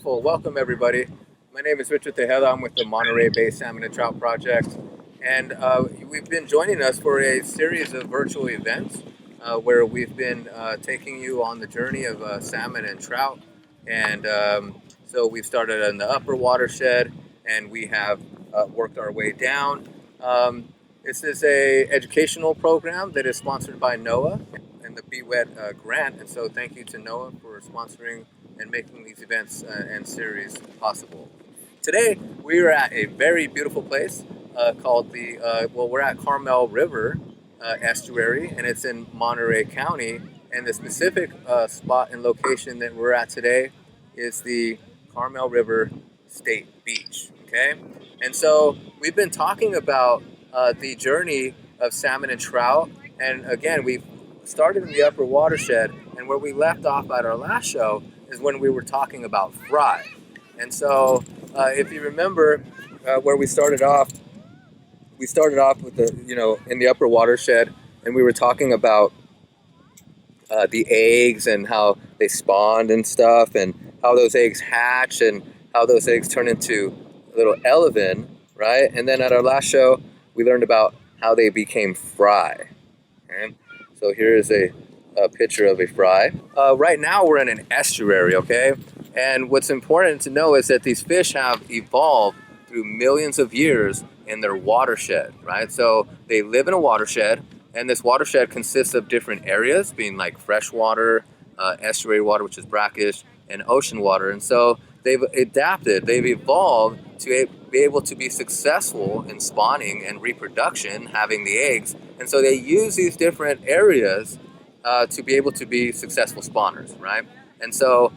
Wonderful. Welcome, everybody. My name is Richard Tejeda. I'm with the Monterey-based Salmon and Trout Project. And we've been joining us for a series of virtual events where we've been taking you on the journey of salmon and trout. And so we've started in the upper watershed and we have worked our way down. This is a educational program that is sponsored by NOAA and the BWET grant. And so thank you to NOAA for sponsoring and making these events and series possible. Today, we are at a very beautiful place called we're at Carmel River estuary, and it's in Monterey County. And the specific spot and location that we're at today is the Carmel River State Beach, okay? And so we've been talking about the journey of salmon and trout. And again, we've started in the upper watershed, and where we left off at our last show is when we were talking about fry. And so if you remember where we started off with in the upper watershed, and we were talking about the eggs and how they spawned and stuff, and how those eggs hatch and how those eggs turn into little elevin, right? And then at our last show, we learned about how they became fry. Okay? So here is a picture of a fry. Right now we're in an estuary, okay? And what's important to know is that these fish have evolved through millions of years in their watershed, right? So they live in a watershed, and this watershed consists of different areas, being like freshwater, estuary water, which is brackish, and ocean water. And so they've evolved to be able to be successful in spawning and reproduction, having the eggs. And so they use these different areas to be able to be successful spawners, right? And so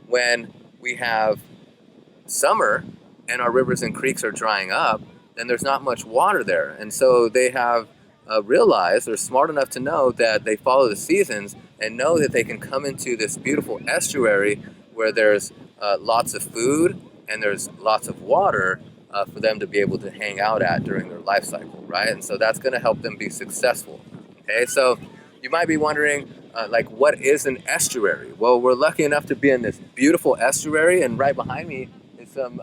when we have summer and our rivers and creeks are drying up, then there's not much water there. And so they have realized, they're smart enough to know that they follow the seasons and know that they can come into this beautiful estuary where there's lots of food and there's lots of water for them to be able to hang out at during their life cycle, right? And so that's going to help them be successful. Okay, so you might be wondering, what is an estuary? Well, we're lucky enough to be in this beautiful estuary, and right behind me is some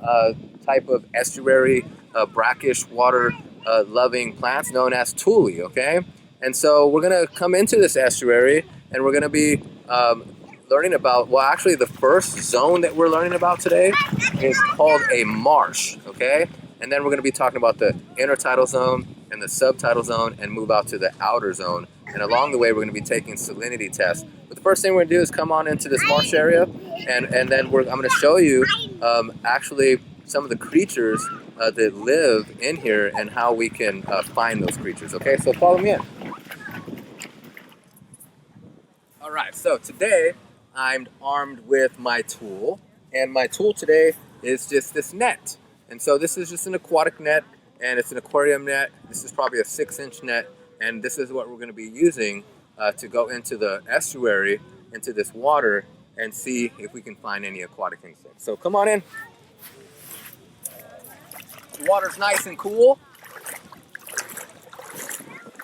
type of estuary brackish water loving plants known as tule, okay? And so we're going to come into this estuary and we're going to be learning about, well, actually the first zone that we're learning about today is called a marsh, okay? And then we're going to be talking about the intertidal zone and the subtidal zone and move out to the outer zone. And along the way, we're going to be taking salinity tests. But the first thing we're going to do is come on into this marsh area, and then I'm going to show you actually some of the creatures that live in here and how we can find those creatures, okay? So follow me in. All right, so today I'm armed with my tool, and my tool today is just this net. And so this is just an aquatic net, and it's an aquarium net. This is probably a 6-inch net, and this is what we're going to be using to go into the estuary, into this water, and see if we can find any aquatic insects. So come on in. The water's nice and cool.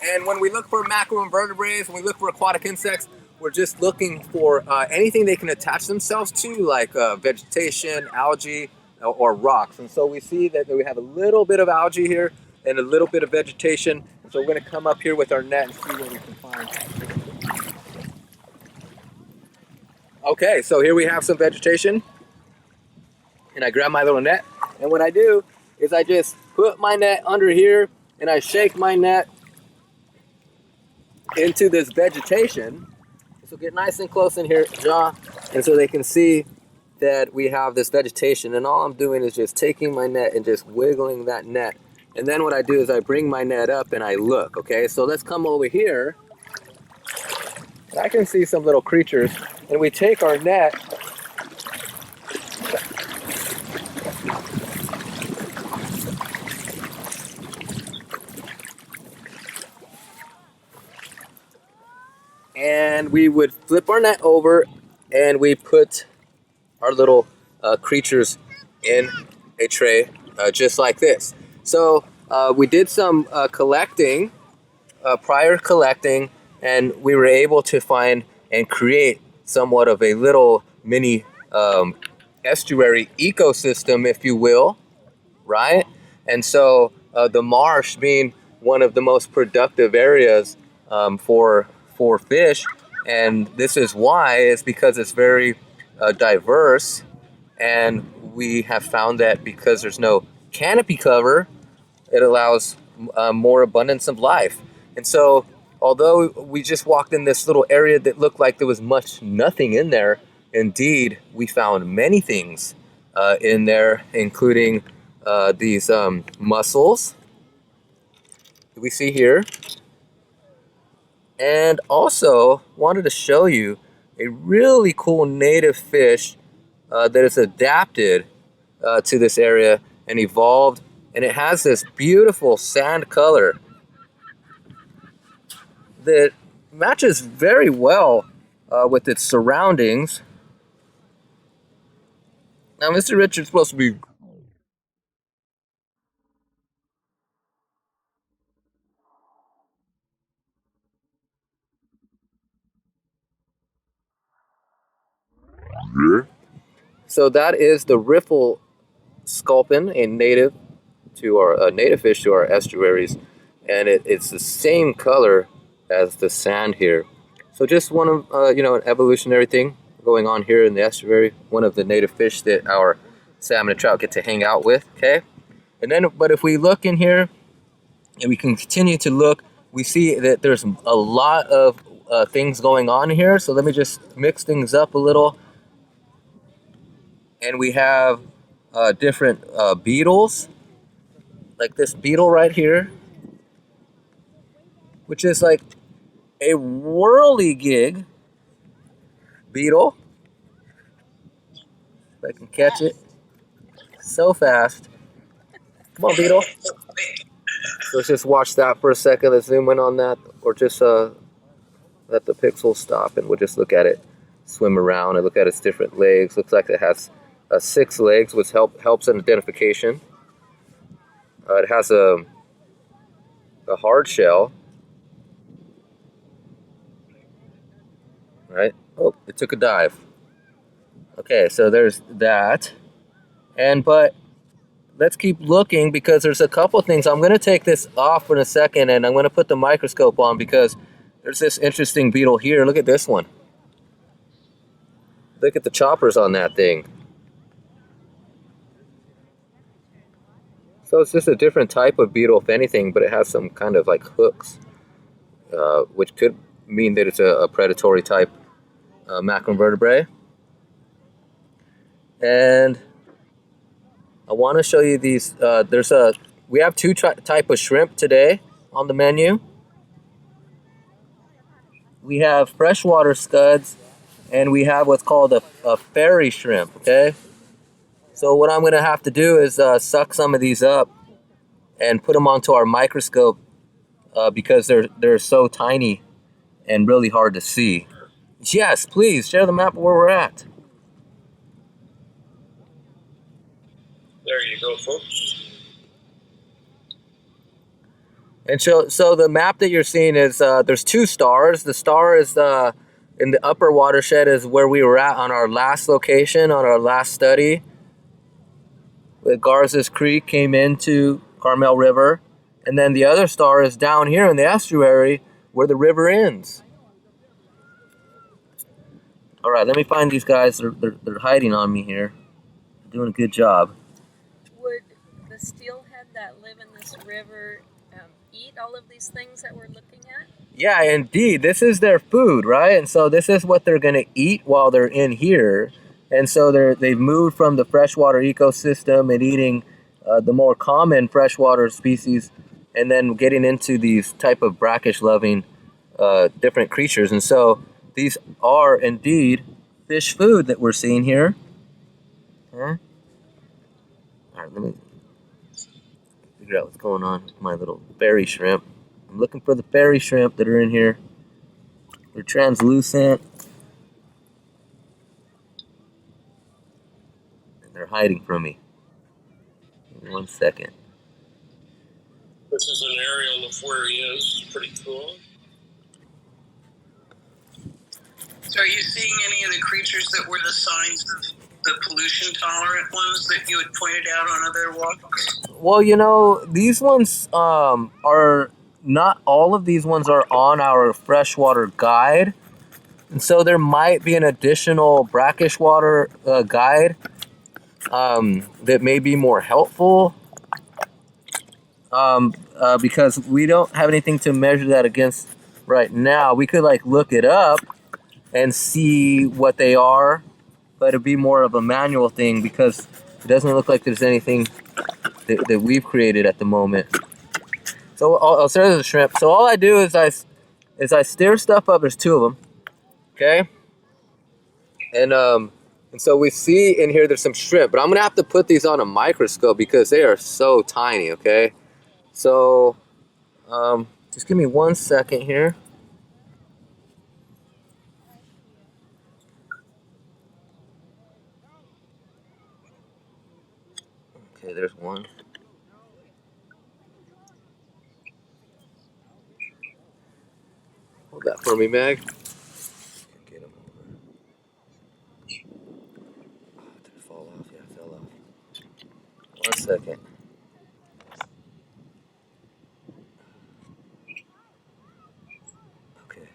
And when we look for macroinvertebrates, when we look for aquatic insects, we're just looking for anything they can attach themselves to, like vegetation, algae, or rocks. And so we see that we have a little bit of algae here and a little bit of vegetation. And so we're going to come up here with our net and see what we can find. Okay, so here we have some vegetation. And I grab my little net. And what I do is I just put my net under here and I shake my net into this vegetation. So get nice and close in here, John, and so they can see that we have this vegetation. And all I'm doing is just taking my net and just wiggling that net. And then what I do is I bring my net up and I look, okay? So let's come over here. I can see some little creatures, and we take our net and we would flip our net over and we put our little creatures in a tray just like this. So we did some prior collecting, and we were able to find and create somewhat of a little mini estuary ecosystem, if you will, right? And so the marsh being one of the most productive areas for fish, and this is why, is because it's very diverse, and we have found that because there's no canopy cover, it allows more abundance of life. And so, although we just walked in this little area that looked like there was nothing in there, indeed, we found many things in there, including these mussels that we see here. And also wanted to show you a really cool native fish that is adapted to this area and evolved, and it has this beautiful sand color that matches very well with its surroundings. Now, Mr. Richard's supposed to be here. So that is the riffle sculpin, a native to our native fish to our estuaries, and it's the same color as the sand here. So just one of an evolutionary thing going on here in the estuary. One of the native fish that our salmon and trout get to hang out with. Okay, and then but if we look in here and we can continue to look, we see that there's a lot of things going on here. So let me just mix things up a little, and we have different beetles, like this beetle right here, which is like a whirligig beetle. If I can catch it so fast. Come on, beetle. So let's just watch that for a second. Let's zoom in on that, or just let the pixels stop, and we'll just look at it swim around and look at its different legs. Looks like it has 6 legs, which helps in identification. It has a hard shell. Right? Oh, it took a dive. Okay, so there's that. But let's keep looking, because there's a couple things. I'm going to take this off for a second, and I'm going to put the microscope on, because there's this interesting beetle here. Look at this one. Look at the choppers on that thing. So it's just a different type of beetle, if anything, but it has some kind of like hooks, which could mean that it's a predatory type macroinvertebrate. And I want to show you these. We have 2 type of shrimp today on the menu. We have freshwater scuds, and we have what's called a fairy shrimp. Okay, so what I'm going to have to do is suck some of these up and put them onto our microscope because they're so tiny and really hard to see. Yes, please share the map of where we're at. There you go, folks. And so the map that you're seeing is there's 2 stars. The star is in the upper watershed, is where we were at on our last location, on our last study. The Garza's Creek came into Carmel River, and then the other star is down here in the estuary where the river ends. All right, let me find these guys. They're hiding on me here. They're doing a good job. Would the steelhead that live in this river eat all of these things that we're looking at? Yeah, indeed. This is their food, right? And so this is what they're going to eat while they're in here. And so they've moved from the freshwater ecosystem and eating the more common freshwater species, and then getting into these type of brackish-loving different creatures. And so these are indeed fish food that we're seeing here. Huh? All right, let me figure out what's going on with my little fairy shrimp. I'm looking for the fairy shrimp that are in here. They're translucent. And they're hiding from me. Give me 1 second. This is an aerial of where he is. It's pretty cool. So are you seeing any of the creatures that were the signs of the pollution tolerant ones that you had pointed out on other walks? Well, these ones are not all of these ones are on our freshwater guide. And so there might be an additional brackish water guide that may be more helpful because we don't have anything to measure that against right now. We could like look it up and see what they are, but it'd be more of a manual thing because it doesn't look like there's anything that we've created at the moment. So I'll start with the shrimp. So all I do is I stir stuff up. There's two of them, okay? And so we see in here there's some shrimp, but I'm gonna have to put these on a microscope because they are so tiny, okay? So just give me 1 second here. Okay, there's one. Hold that for me, Meg. Get him over. Did it fall off? Yeah, it fell off. 1 second. Okay.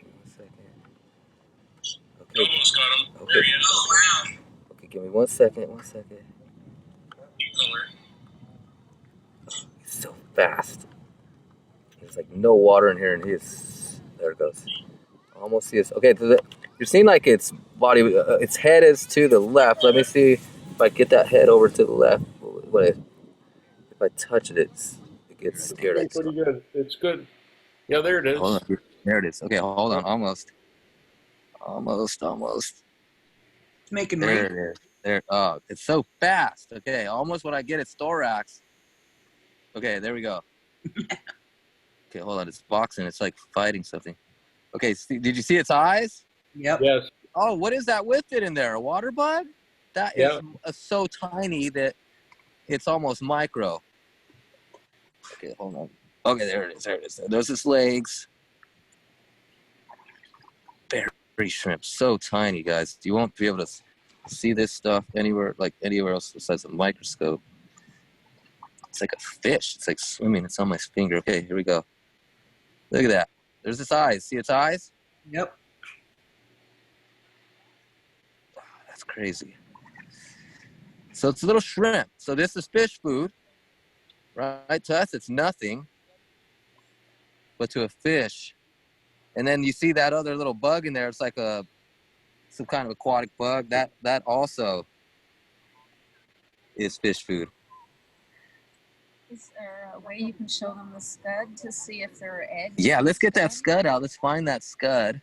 1 second. You Okay. almost got him. Okay. There he is. Oh, wow. Okay, give me 1 second. 1 second. Heat color. He's so fast. There's like no water in here, and there it goes. Almost see it. Okay, you're seeing like its body, its head is to the left. Let me see if I get that head over to the left. If I touch it, it gets scared. It's pretty good. It's good. Yeah, there it is. Hold on. There it is. Okay, hold on. Almost. It's making There rain. it is. There. Oh, it's so fast. Okay, almost what I get its thorax. Okay, there we go. Okay, hold on. It's boxing. It's like fighting something. Okay, did you see its eyes? Yep. Yes. Oh, what is that with it in there? A water bug? That is so tiny that it's almost micro. Okay, hold on. Okay, there it is. There's its legs. Berry shrimp, so tiny, guys. You won't be able to see this stuff anywhere else besides a microscope. It's like a fish. It's like swimming. It's on my finger. Okay, here we go. Look at that. There's its eyes. See its eyes? Yep. Oh, that's crazy. So it's a little shrimp. So this is fish food, right? To us, it's nothing, but to a fish. And then you see that other little bug in there. It's like some kind of aquatic bug. That also is fish food. Is there a way you can show them the scud to see if there are eggs? Yeah, let's get that scud out. Let's find that scud.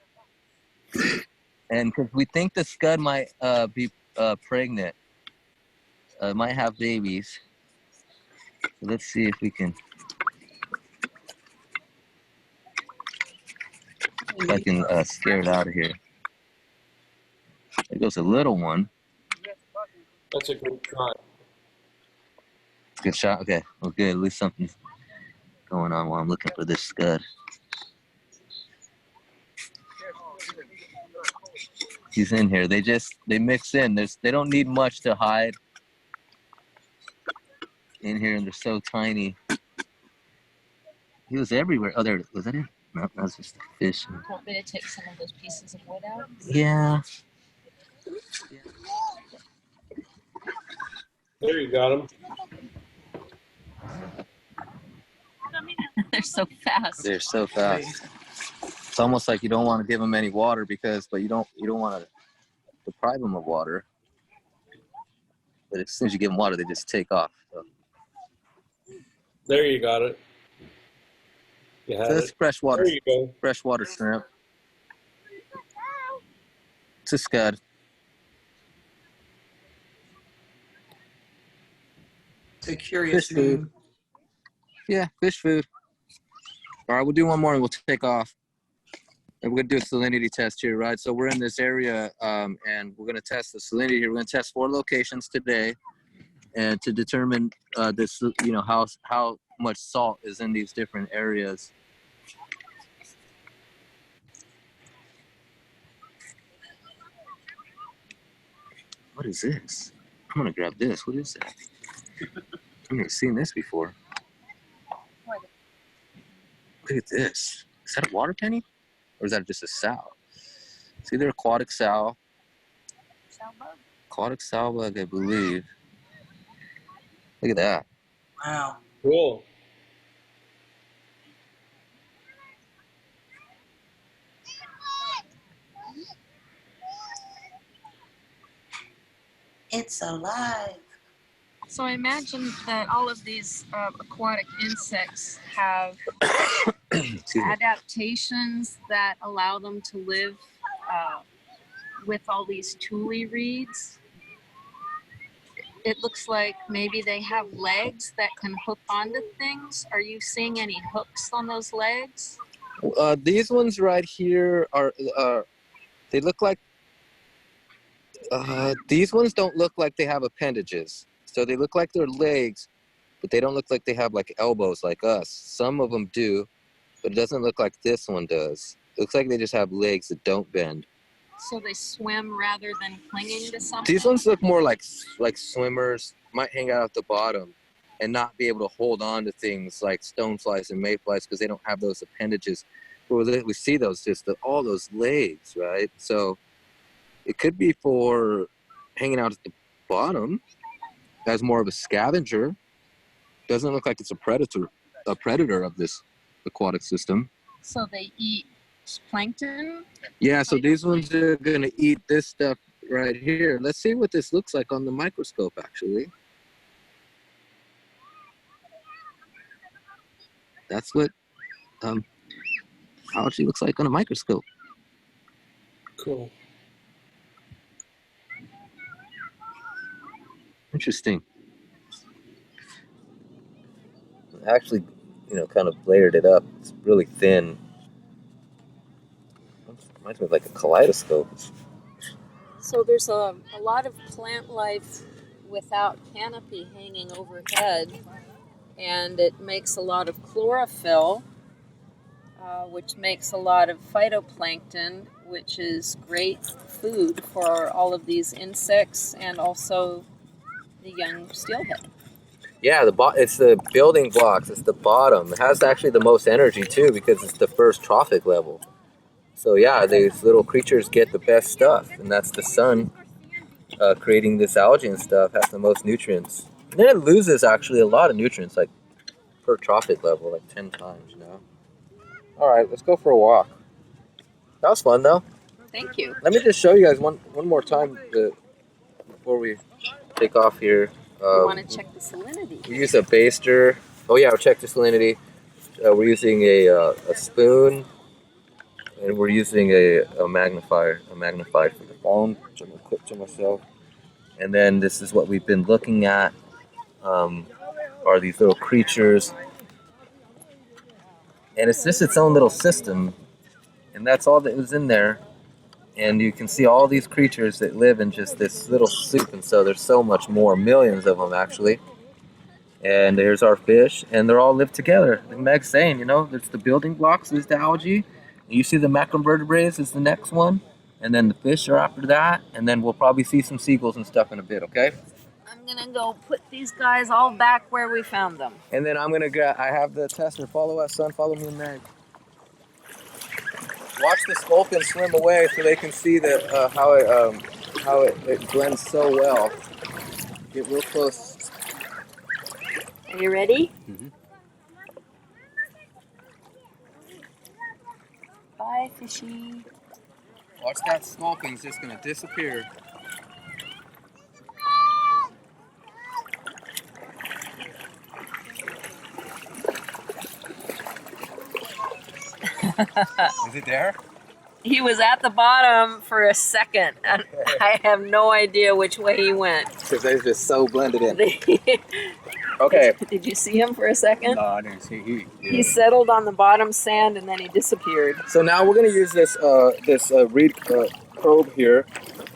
And because we think the scud might be pregnant, might have babies. So let's see if we can. If I can scare it out of here. There goes a little one. That's a good try. Good shot. Okay, well, good. At least something's going on while I'm looking for this scud. He's in here. They mix in. They don't need much to hide in here, and they're so tiny. He was everywhere. Oh, there. Was that it? No, that's just a fish. Want me to take some of those pieces of wood out? Yeah. There you got him. They're so fast. They're so fast. It's almost like you don't want to give them any water but you don't want to deprive them of water. But as soon as you give them water, they just take off. So There you got it. You had it's it. freshwater. There you go. Freshwater shrimp. It's a scud. It's a curious Fish food. name. Yeah, fish food. All right, we'll do one more and we'll take off. And we're gonna do a salinity test here, right? So we're in this area, and we're gonna test the salinity here. We're gonna test 4 locations today, and to determine this, how much salt is in these different areas. What is this? I'm gonna grab this. What is that? I've never seen this before. Look at this. Is that a water penny? Or is that just a sow? It's either aquatic sow. Aquatic sow bug, I believe. Look at that. Wow. Cool. It's alive. So I imagine that all of these aquatic insects have adaptations that allow them to live with all these tule reeds. It looks like maybe they have legs that can hook onto things. Are you seeing any hooks on those legs? These ones right here are, they look like, these ones don't look like they have appendages. So they look like they're legs, but they don't look like they have like elbows like us. Some of them do, but it doesn't look like this one does. It looks like they just have legs that don't bend. So they swim rather than clinging to something? These ones look more like swimmers, might hang out at the bottom and not be able to hold on to things like stoneflies and mayflies because they don't have those appendages. Well, we see those, all those legs, right? So it could be for hanging out at the bottom as more of a scavenger. Doesn't look like it's a predator of this aquatic system. So they eat plankton? Yeah, so these ones are going to eat this stuff right here. Let's see what this looks like on the microscope, actually. That's what algae looks like on a microscope. Cool. Interesting. Actually, kind of layered it up. It's really thin. Reminds me of like a kaleidoscope. So there's a lot of plant life without canopy hanging overhead, and it makes a lot of chlorophyll, which makes a lot of phytoplankton, which is great food for all of these insects and also the young steelhead. Yeah, it's the building blocks. It's the bottom. It has actually the most energy too because it's the first trophic level. So yeah, these little creatures get the best stuff, and that's the sun creating this algae and stuff has the most nutrients. And then it loses actually a lot of nutrients, like per trophic level, like 10 times. All right, let's go for a walk. That was fun though. Thank you. Let me just show you guys one more time before we take off here. You want to check the salinity? We use a baster. Oh yeah, we'll check the salinity. We're using a spoon, and we're using a magnifier for the phone, which I'm gonna clip to myself. And then this is what we've been looking at. Are these little creatures, and it's just its own little system, and that's all that was in there. And you can see all these creatures that live in just this little soup, and so there's so much more, millions of them actually. And there's our fish, and they're all live together. Like Meg's saying, there's the building blocks, there's the algae. You see the macroinvertebrates is the next one, and then the fish are after that, and then we'll probably see some seagulls and stuff in a bit, okay? I'm gonna go put these guys all back where we found them. And then I'm gonna I have the tester. Follow us, son. Follow me, Meg. Watch the sculpin swim away so they can see how it blends so well. Get real close. Are you ready? Mm-hmm. Bye, fishy. Watch that sculpin. It's just gonna disappear. Is it there? He was at the bottom for a second, and I have no idea which way he went. Because they're just so blended in. Okay. Did you see him for a second? No, I didn't see. He settled on the bottom sand, and then he disappeared. So now we're gonna use this read probe here,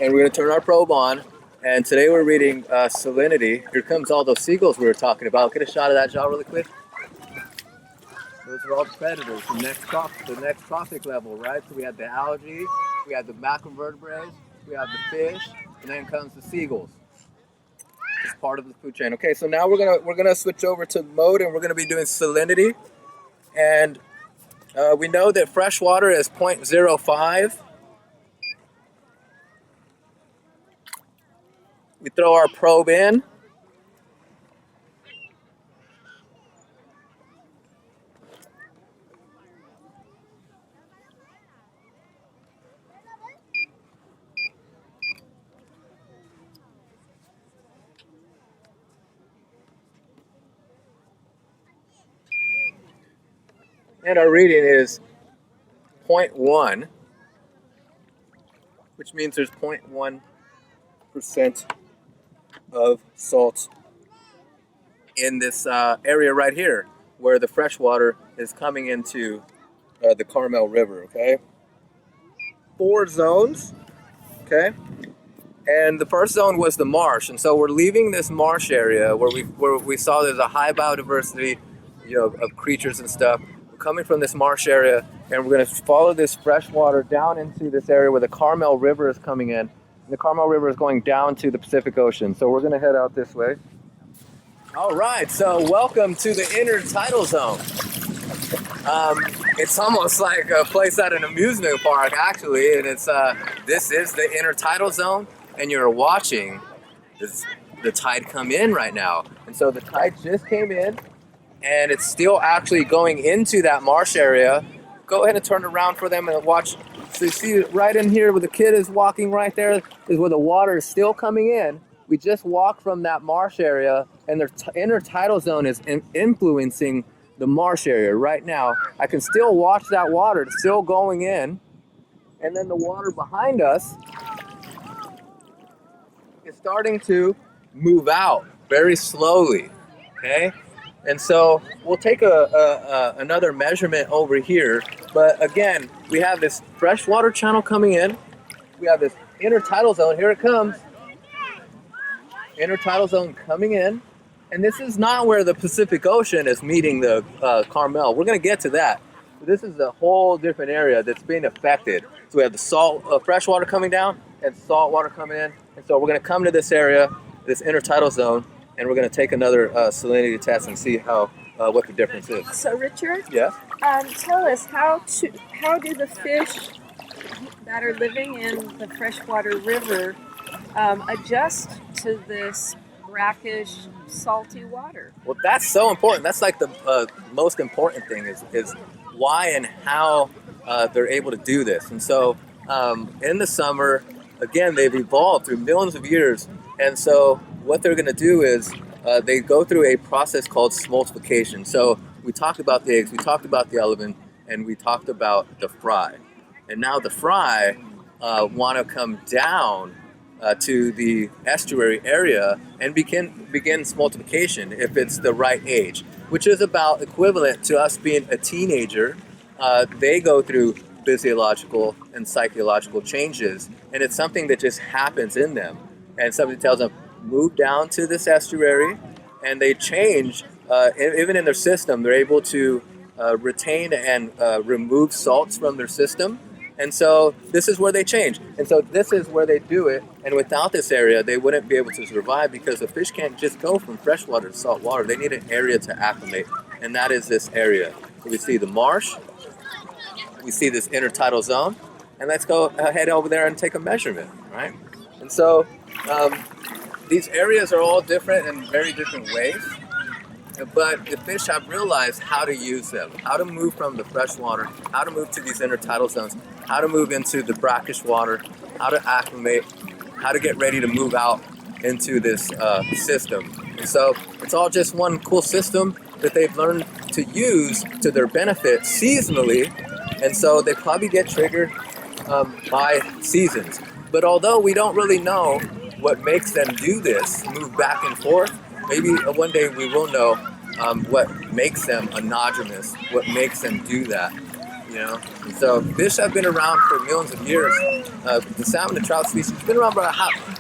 and we're gonna turn our probe on. And today we're reading salinity. Here comes all those seagulls we were talking about. Get a shot of that, jaw really quick. Those are all predators, the next trophic level, right? So we had the algae, we had the macroinvertebrates, we have the fish, and then comes the seagulls. It's part of the food chain. Okay, so now we're gonna switch over to mode, and we're gonna be doing salinity. And we know that fresh water is 0.05. We throw our probe in. And our reading is 0.1, which means there's 0.1% of salt in this area right here, where the fresh water is coming into the Carmel River. Okay, 4 zones. Okay, and the first zone was the marsh, and so we're leaving this marsh area where we saw there's a high biodiversity, of creatures and stuff. We're coming from this marsh area, and we're going to follow this fresh water down into this area where the Carmel River is coming in. And the Carmel River is going down to the Pacific Ocean. So we're going to head out this way. All right, so welcome to the Intertidal Zone. It's almost like a place at an amusement park, actually, and this is the Intertidal Zone, and you're watching the tide come in right now. And so the tide just came in, and it's still actually going into that marsh area. Go ahead and turn around for them and watch. So you see right in here where the kid is walking right there is where the water is still coming in. We just walked from that marsh area, and the intertidal zone is influencing the marsh area right now. I can still watch that water. It's still going in. And then the water behind us is starting to move out very slowly, okay? And so we'll take another measurement over here. But again, we have this freshwater channel coming in. We have this intertidal zone. Here it comes. Intertidal zone coming in. And this is not where the Pacific Ocean is meeting the Carmel. We're going to get to that. So this is a whole different area that's being affected. So we have the fresh water coming down and salt water coming in. And so we're going to come to this area, this intertidal zone, and we're going to take another salinity test and see what the difference is. So Richard, yes? Tell us how do the fish that are living in the freshwater river adjust to this brackish, salty water? Well, that's so important. That's like the most important thing is why and how they're able to do this. And so in the summer, again, they've evolved through millions of years. And so what they're going to do is they go through a process called smoltification. So we talked about the eggs, we talked about the elephant, and we talked about the fry. And now the fry want to come down to the estuary area and begin smoltification if it's the right age, which is about equivalent to us being a teenager. They go through physiological and psychological changes, and it's something that just happens in them. And somebody tells them, move down to this estuary, and they change. Even in their system, they're able to retain and remove salts from their system. And so this is where they change. And so this is where they do it. And without this area, they wouldn't be able to survive because the fish can't just go from freshwater to salt water. They need an area to acclimate. And that is this area. So we see the marsh. We see this intertidal zone. And let's go head over there and take a measurement, right? And so these areas are all different in very different ways. But the fish have realized how to use them, how to move from the freshwater, how to move to these intertidal zones, how to move into the brackish water, how to acclimate, how to get ready to move out into this system. And so it's all just one cool system that they've learned to use to their benefit seasonally. And so they probably get triggered by seasons. But although we don't really know what makes them do this, move back and forth, maybe one day we will know what makes them anadromous, what makes them do that, And so fish have been around for millions of years. The salmon and trout species have been around about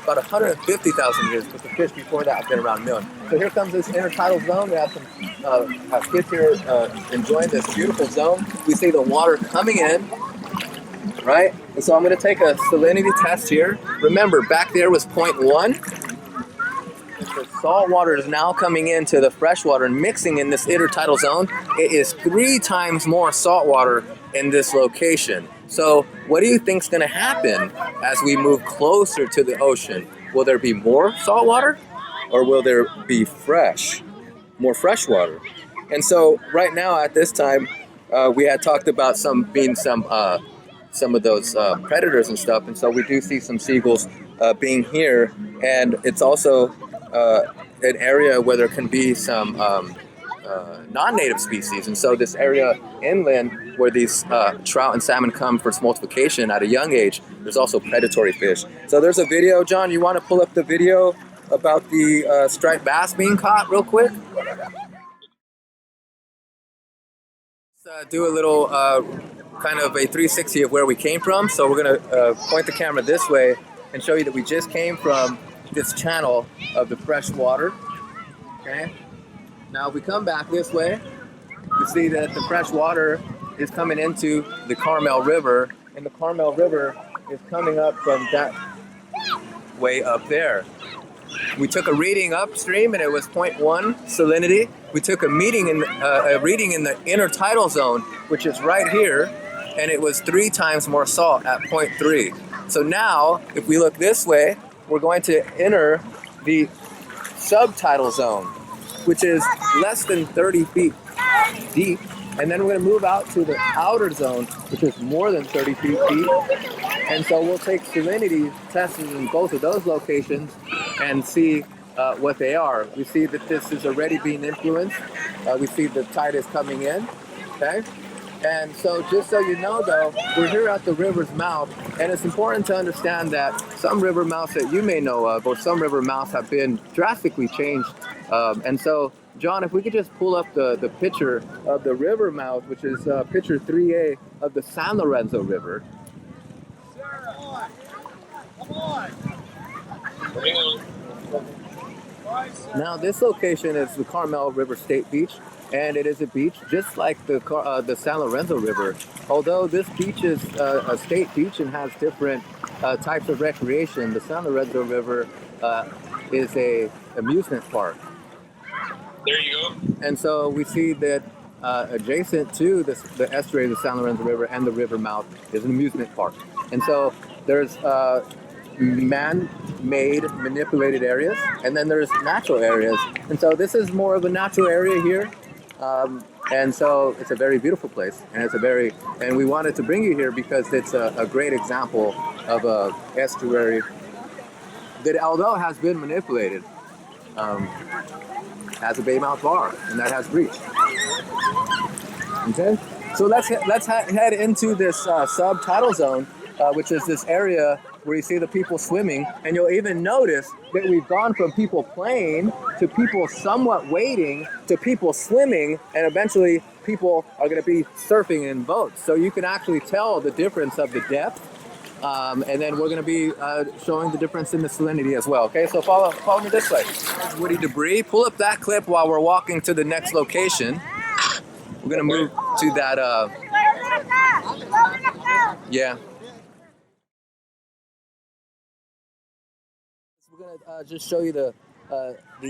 150,000 years, but the fish before that have been around a million. So here comes this intertidal zone. We have some kids here enjoying this beautiful zone. We see the water coming in, right? And so I'm going to take a salinity test here. Remember, back there was 0.1. The salt water is now coming into the freshwater and mixing in this intertidal zone. It is 3 times more salt water in this location. So what do you think is going to happen as we move closer to the ocean? Will there be more salt water, or will there be more fresh water? And so right now at this time, we had talked about some of those predators and stuff, and so we do see some seagulls being here, and it's also an area where there can be some non-native species. And so this area inland where these trout and salmon come for multiplication at a young age, there's also predatory fish. So there's a video, John, you want to pull up the video about the striped bass being caught real quick? Let's do a little kind of a 360 of where we came from. So we're going to point the camera this way and show you that we just came from this channel of the fresh water. Okay. Now if we come back this way, you see that the fresh water is coming into the Carmel River, and the Carmel River is coming up from that way up there. We took a reading upstream and it was 0.1 salinity. We took a reading in the intertidal zone, which is right here, and it was 3 times more salt at 0.3. So now, if we look this way, we're going to enter the subtidal zone, which is less than 30 feet deep. And then we're going to move out to the outer zone, which is more than 30 feet deep. And so we'll take salinity tests in both of those locations and see what they are. We see that this is already being influenced. We see the tide is coming in, okay? And so just so you know though, we're here at the river's mouth, and it's important to understand that some river mouths that you may know of, or some river mouths have been drastically changed. And so, John, if we could just pull up the picture of the river mouth, which is picture 3A of the San Lorenzo River. Come on. Now this location is the Carmel River State Beach, and it is a beach just like the San Lorenzo River. Although this beach is a state beach and has different types of recreation, the San Lorenzo River is a amusement park. There you go. And so we see that adjacent to the estuary of the San Lorenzo River and the river mouth is an amusement park. And so there's man-made manipulated areas, and then there's natural areas. And so this is more of a natural area here. And so it's a very beautiful place, and we wanted to bring you here because it's a great example of a estuary that, although has been manipulated, has a baymouth bar, and that has breach. Okay, so let's head into this subtidal zone, which is this area where you see the people swimming, and you'll even notice that we've gone from people playing to people somewhat wading to people swimming, and eventually people are going to be surfing in boats. So you can actually tell the difference of the depth, and then we're going to be showing the difference in the salinity as well. Okay, so follow me this way. There's woody debris. Pull up that clip while we're walking to the next location. We're going to move to that, yeah. We're going to just show you the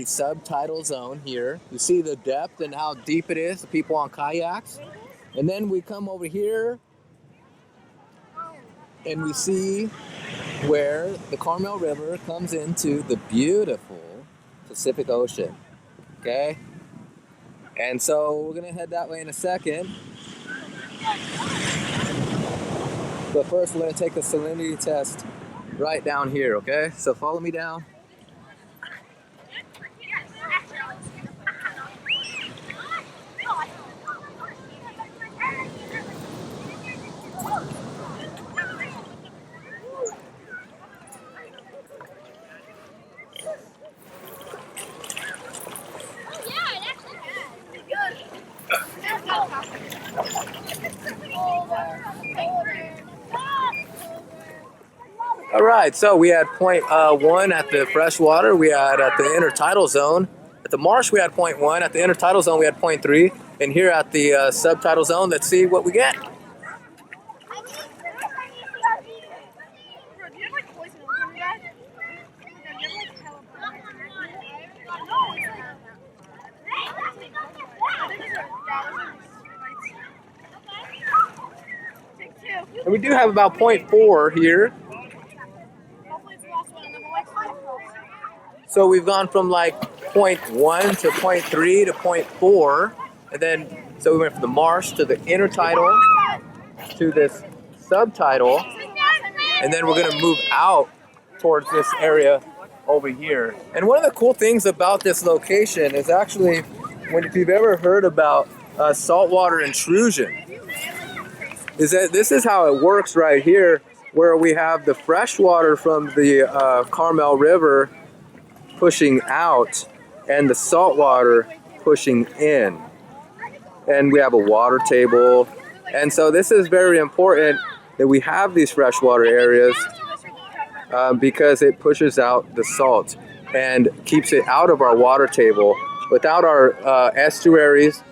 subtidal zone here. You see the depth and how deep it is, the people on kayaks. And then we come over here and we see where the Carmel River comes into the beautiful Pacific Ocean. Okay? And so we're going to head that way in a second. But first we're going to take a salinity test right down here, okay? So follow me down. All right, so we had 0.1 at the freshwater, we had at the intertidal zone. At the marsh, we had 0.1. At the intertidal zone, we had 0.3. And here at the subtidal zone, let's see what we get. And we do have about 0.4 here. So we've gone from like 0.1 to 0.3 to 0.4. And then, so we went from the marsh to the intertidal to this subtidal. And then we're gonna move out towards this area over here. And one of the cool things about this location is actually, if you've ever heard about saltwater intrusion, is that this is how it works right here, where we have the fresh water from the Carmel River pushing out and the salt water pushing in. And we have a water table. And so this is very important that we have these freshwater areas because it pushes out the salt and keeps it out of our water table. Without our estuaries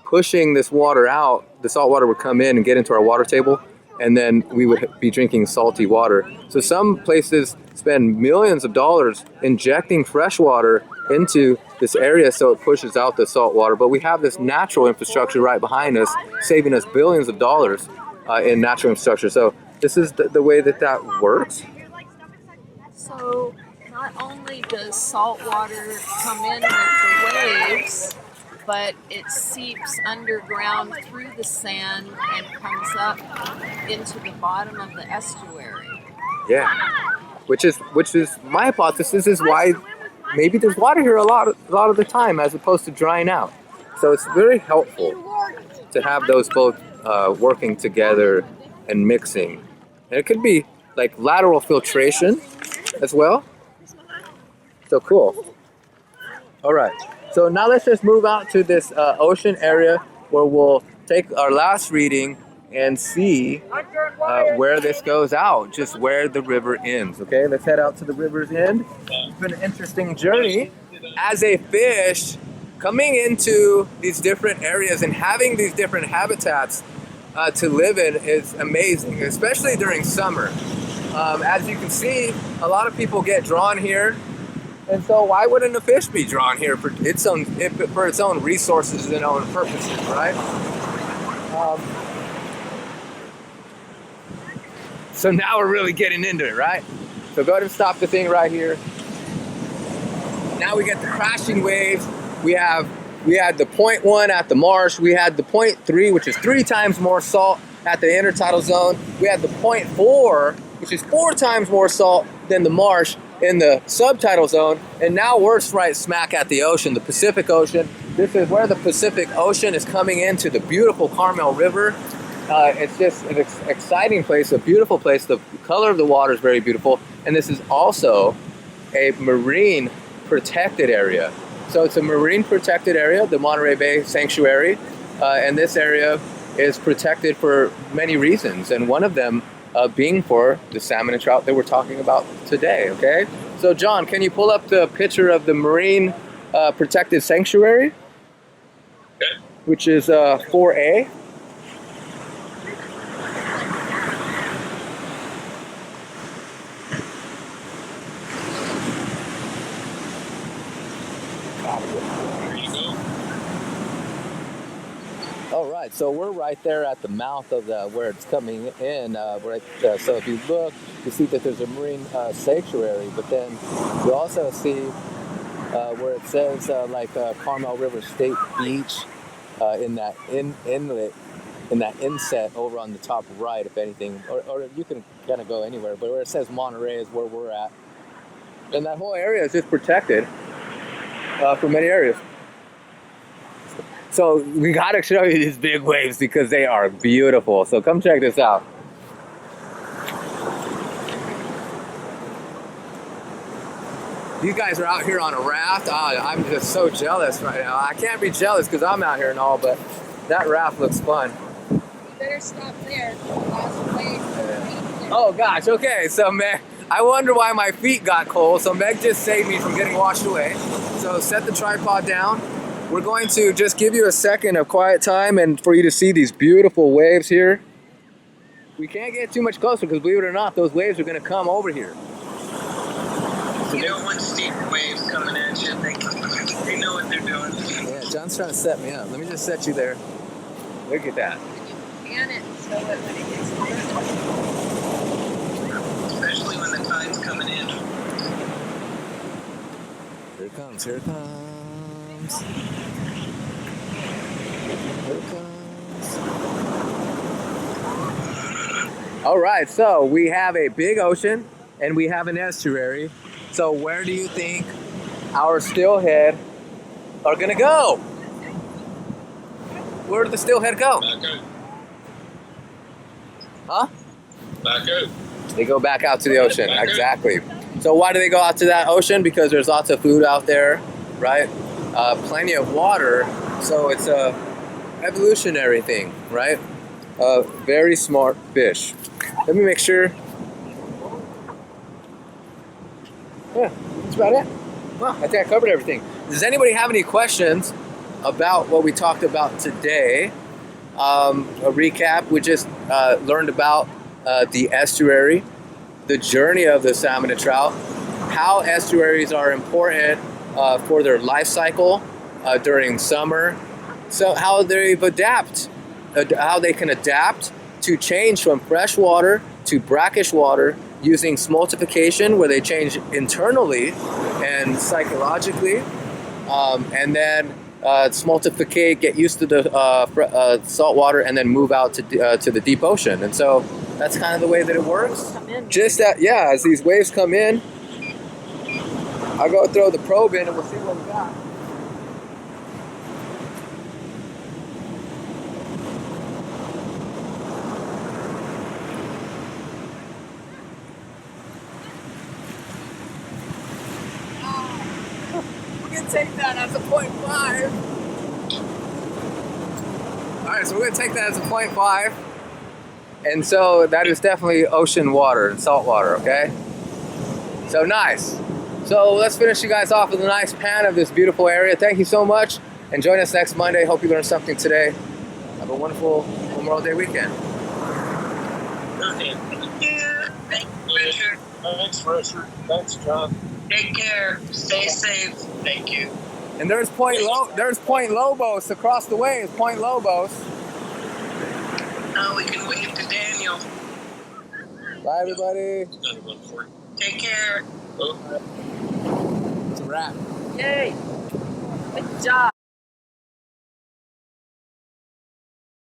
pushing this water out, the salt water would come in and get into our water table, and then we would be drinking salty water. So some places spend millions of dollars injecting fresh water into this area so it pushes out the salt water. But we have this natural infrastructure right behind us, saving us billions of dollars in natural infrastructure. So this is the way that works. So not only does salt water come in with the waves, but it seeps underground through the sand and comes up into the bottom of the estuary. Yeah, which is my hypothesis is why maybe there's water here a lot of the time as opposed to drying out. So it's very helpful to have those both working together and mixing. And it could be like lateral filtration as well. So cool. All right. So now let's just move out to this ocean area where we'll take our last reading and see where this goes out, just where the river ends. Okay, let's head out to the river's end. It's been an interesting journey as a fish coming into these different areas and having these different habitats to live in is amazing, especially during summer. As you can see, a lot of people get drawn here. And so why wouldn't a fish be drawn here for its own resources and own purposes, right? So now we're really getting into it, right? So go ahead and stop the thing right here. Now we get the crashing waves. We had the 0.1 at the marsh. We had the 0.3, which is 3 times more salt at the intertidal zone. We had the 0.4, which is 4 times more salt than the marsh in the subtidal zone, and now we're right smack at the ocean, the Pacific Ocean. This is where the Pacific Ocean is coming into the beautiful Carmel River. It's just an exciting place, a beautiful place. The color of the water is very beautiful, and this is also a marine protected area. So it's a marine protected area, the Monterey Bay Sanctuary, and this area is protected for many reasons, and one of them being for the salmon and trout that we're talking about today, okay? So John, can you pull up the picture of the marine protected sanctuary? Okay. Which is 4A. There you go. All right, so we're right there at the mouth of where it's coming in. So if you look, you see that there's a marine sanctuary, but then you also see where it says Carmel River State Beach in that inlet, in that inset over on the top right, if anything, or you can kind of go anywhere, but where it says Monterey is where we're at. And that whole area is just protected for many areas. So we gotta show you these big waves because they are beautiful. So come check this out. You guys are out here on a raft. I'm just so jealous right now. I can't be jealous because I'm out here and all, but that raft looks fun. You better stop there. The last wave. Oh gosh, okay. So Meg, I wonder why my feet got cold. So Meg just saved me from getting washed away. So set the tripod down. We're going to just give you a second of quiet time and for you to see these beautiful waves here. We can't get too much closer because believe it or not, those waves are going to come over here. You don't want steep waves coming at you. They know what they're doing. Yeah, John's trying to set me up. Let me just set you there. Look at that. Can scan it and show it when it gets closer. Especially when the tide's coming in. Here it comes, here it comes. Here it comes. All right, so we have a big ocean and we have an estuary. So where do you think our steelhead are gonna go? Where did the steelhead go? Back out. Huh? Back out. They go back out to the ocean, Back out. exactly. So why do they go out to that ocean? Because there's lots of food out there, right? Plenty of water, so it's a evolutionary thing, right? Very smart fish. Let me make sure. Yeah, that's about it. Well, I think I covered everything. Does anybody have any questions about what we talked about today? A recap, we just learned about the estuary, the journey of the salmon and trout, how estuaries are important for their life cycle during summer, so how they can adapt to change from freshwater to brackish water using smoltification, where they change internally and psychologically, and then smoltificate, get used to the salt water, and then move out to the deep ocean. And so that's kind of the way that it works. Just that, yeah, as these waves come in, I'll go throw the probe in and we'll see what we got. We can take that as a 0.5. All right, so we're gonna take that as a 0.5. And so that is definitely ocean water and salt water, okay? So nice. So let's finish you guys off with a nice pan of this beautiful area. Thank you so much, and join us next Monday. Hope you learned something today. Have a wonderful Memorial Day weekend. Perfect. Thank you. Thank you, Richard. Thanks, Richard. Thanks, John. Take care. Stay safe. Thank you. And there's Point Lobos across the way. Is Point Lobos. Now we can wave to Daniel. Bye, everybody. Take care. Oh. It's a wrap. Yay! Good job.